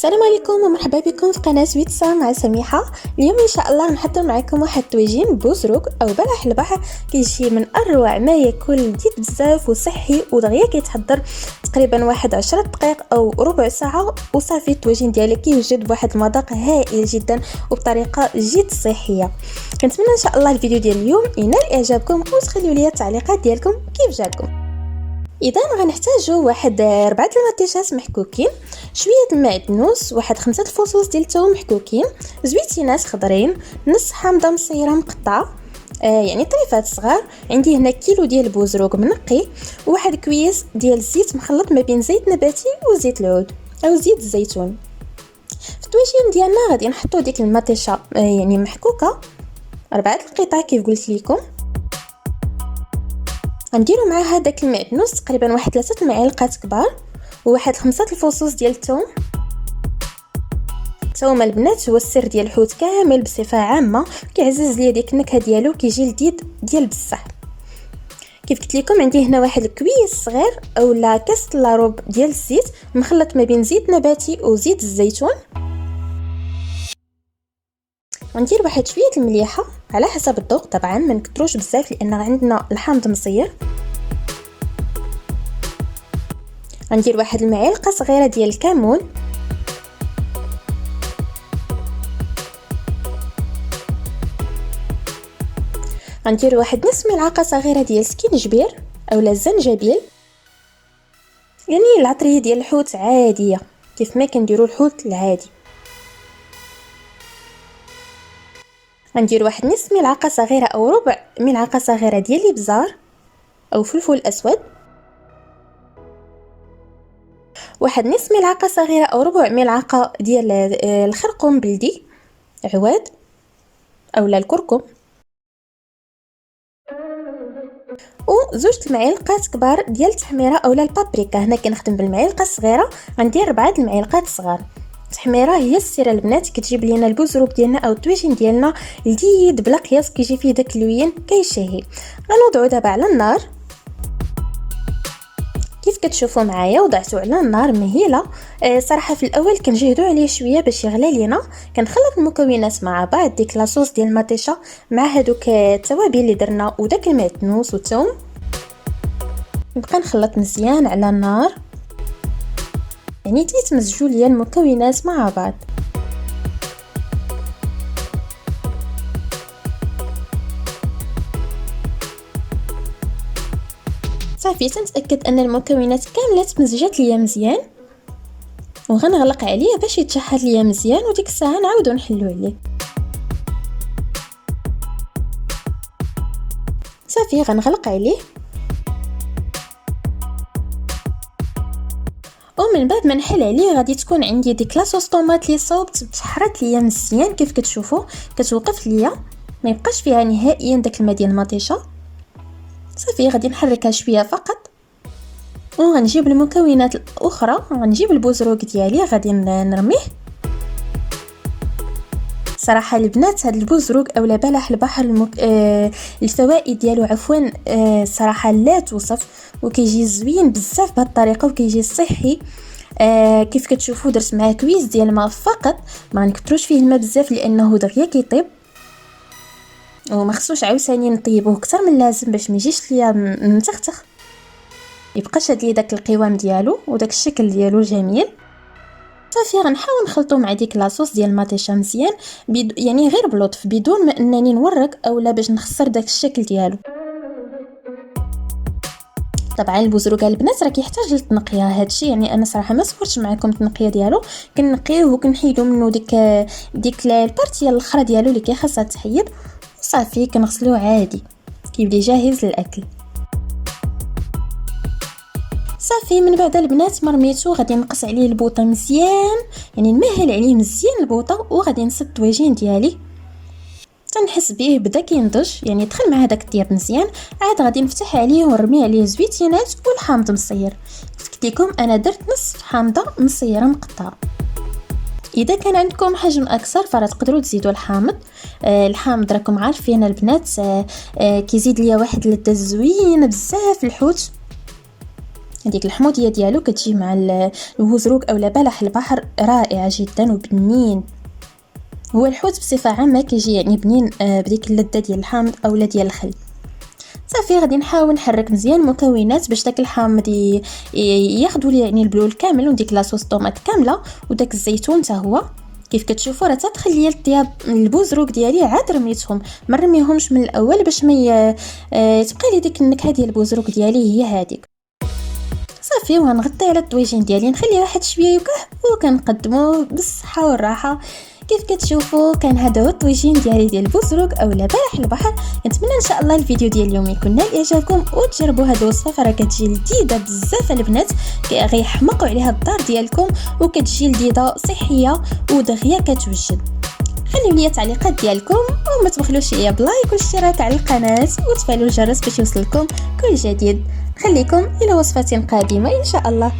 السلام عليكم ومرحبا بكم في قناة ويتسا مع سميحة. اليوم ان شاء الله نحضر معكم واحد الطويجين بوزروك او بلح البحر، كيجي من اروع ما يكون، لذيذ بزاف وصحي ودغيا كيتحضر تقريبا واحد 10 دقائق او ربع ساعة وصافي الطويجين ديالك كيوجد بواحد المذاق هائل جدا وبطريقة جد صحية. كنتمنى ان شاء الله الفيديو ديال اليوم ينال اعجابكم وتخليوا لي التعليقات ديالكم كيف جاكم. اذا غنحتاجوا واحد 4 المطيشات محكوكين، شويه المعدنوس، واحد 5 الفصوص ديال الثوم محكوكين، زويتينات خضرين، نص حامضه مصيره مقطعه يعني طريفات صغار. عندي هنا كيلو ديال البوزروك منقي، وواحد كويس ديال الزيت مخلط ما بين زيت نباتي وزيت العود او زيت الزيتون. في الطويجين ديالنا غادي نحطوا ديك المطيشه يعني محكوكه 4 القطع كيف قلت لكم. غنديروا معها داك المعدنوس تقريبا واحد 3 معالق كبار، وواحد 5 الفصوص ديال الثوم. الثوم البنات هو السر ديال الحوت كامل بصفه عامه، كيعزز ليا ديك النكهه ديالو، كيجي لذيذ ديال بصح. كيف قلت لكم عندي هنا واحد الكويس صغير اولا كاس لاروب ديال الزيت مخلط ما بين زيت نباتي وزيت الزيتون. وندير واحد شويه المليحه على حسب الذوق طبعا، ما نكتروش بزاف لان عندنا الحامض مصير. غندير واحد المعلقه صغيره ديال الكمون، غندير واحد نص ملعقه صغيره ديال سكينجبير اولا الزنجبيل، يعني العطريه ديال الحوت عاديه كيف ما كنديروا الحوت العادي. غندير واحد نص ملعقه صغيره او ربع ملعقه صغيره ديال الابزار او فلفل اسود، واحد نص ملعقه صغيره او ربع ملعقه ديال الخرقوم بلدي عواد اولا الكركم، وزوج المعالق كبار ديال التحميره اولا البابريكا. هنا كنخدم بالمعلقه الصغيره، غندير 4 المعالق صغار. التحميره هي السر البنات، كتجيب لينا البوزروك ديالنا او الطويجين ديالنا لذيذ بلا قياس، كيجي فيه داك اللوين كيشهي. غنوضعو دابا على النار كيف كتشوفوا معايا، وضعته على النار مهيله. صراحه في الاول كنجهدوا عليه شويه باش يغلى لينا. كنخلط المكونات مع بعض، ديك لاصوص ديال المطيشه مع هذوك التوابل اللي درنا وداك المعدنوس والثوم، نبقى نخلط مزيان على النار يعني تيتمزجوا ليا المكونات مع بعض. صافي تنتاكد ان المكونات كامله تمزجات ليا مزيان، وغنغلق عليه باش يتشحر ليا مزيان، وديك الساعه نعاودو نحلو عليه. صافي غنغلق عليه، ومن بعد ما نحل عليه غادي تكون عندي ديك لاصوص طوماط لي صوبت تحرت ليا مزيان كيف كتشوفوا، كتوقف ليا ما يبقاش فيها نهائيا داك الماء ديال المطيشه. صافي غادي نحركها شويه فقط، وغنجيب المكونات الاخرى. غنجيب البوزروك ديالي غادي نرميه. صراحه البنات هذا البوزروك اولا بلح البحر الفوائد ديالو صراحه لا توصف، وكيجي زوين بزاف بهذه الطريقه وكيجي صحي. كيف كتشوفوا درت معاه كويس ديال الماء فقط، ما نكتروش فيه الماء بزاف لانه دغيا كيطيب، وما خصوش عاوتاني نطيبوه اكثر من اللازم باش ما يجيش ليا متختخ، يبقاش هاد لي داك القوام ديالو وداك الشكل ديالو جميل. صافي غنحاول نخلطو مع ديك لاصوص ديال المطيشه مزيان يعني غير بلطف بدون ما انني نورك اولا باش نخسر داك الشكل ديالو. طبعا البوزروك البنات راه كيحتاج للتنقيه، هادشي يعني انا صراحه ما صورتش معكم التنقيه ديالو. كنقيوه وكنحيدو منه ديك البارتيه الاخرى ديالو اللي كيخاصها تحيد، صافي كنغسلوه عادي كيولي جاهز للاكل. صافي من بعد البنات مرميتو غادي نقص عليه البوطه مزيان، يعني نمهل عليه مزيان البوطه، وغادي نصب الطويجين ديالي تنحس به بدا كينضج، يعني دخل مع هذاك الطياب مزيان. عاد غادي نفتح عليه ونرمي عليه زويتينات والحامض مصير. قلت لكم انا درت نصف حامضه مصيره مقطعه. اذا كان عندكم حجم اكثر فراه تقدروا تزيدوا الحامض. الحامض راكم عارفين البنات كيزيد ليا واحد اللذه زوينه بزاف الحوت، هذيك الحموضيه ديالو كتجي مع البوزروك اولا بلح البحر رائعه جدا وبنين. هو الحوت بصفه عامه كيجي يعني بنين بديك اللذه ديال الحامض اولا ديال الخل. صافي غادي نحاول نحرك مزيان المكونات باش داك الحامض ياخذوا لي يعني البلول كامل، وديك لاصوص طوماط كامله وداك الزيتون حتى هو. كيف كتشوفوا راه تتخلي الطياب البوزروك ديالي عاد رميتهم، ما نرميهمش من الاول باش ما تبقى لي ديك النكهه ديال البوزروك ديالي هي هذيك. صافي وغنغطي على الطويجين ديالي نخليه واحد شويه يكح وكنقدموه بالصحه والراحه. كيف كتشوفوا كان هذا هو الطويجين ديالي ديال البوزروك اولا بلح البحر. نتمنى ان شاء الله الفيديو ديال اليوم يكون نال اعجابكم وتجربوا هذه الوصفه، راه كتجي لذيذه بزاف البنات، غيحمقوا عليها الدار ديالكم وكتجي لذيذه صحيه ودغيا كتوجد. خليو لي التعليقات ديالكم وما تبخلوش ليا بلايك والاشتراك على القناه وتفعلوا الجرس باش يوصلكم كل جديد. خليكم الى وصفه قادمه ان شاء الله.